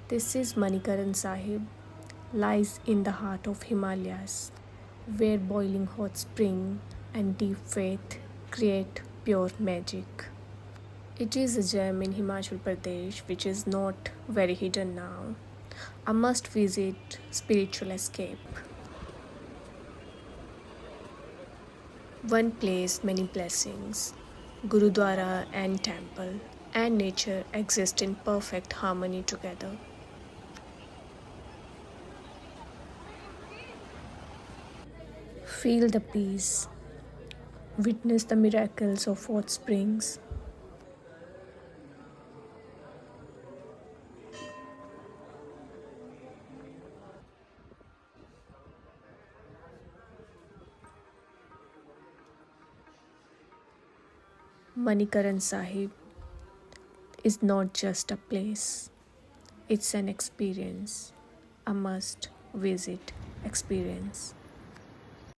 This is Manikaran Sahib, lies in the heart of Himalayas, where boiling hot spring and deep faith create pure magic. It is a gem in Himachal Pradesh which is not very hidden now. A must visit spiritual escape. One place, many blessings. Gurudwara and temple and nature exist in perfect harmony together. Feel the peace, witness the miracles of hot springs. Manikaran Sahib is not just a place, it's an experience, a must visit experience.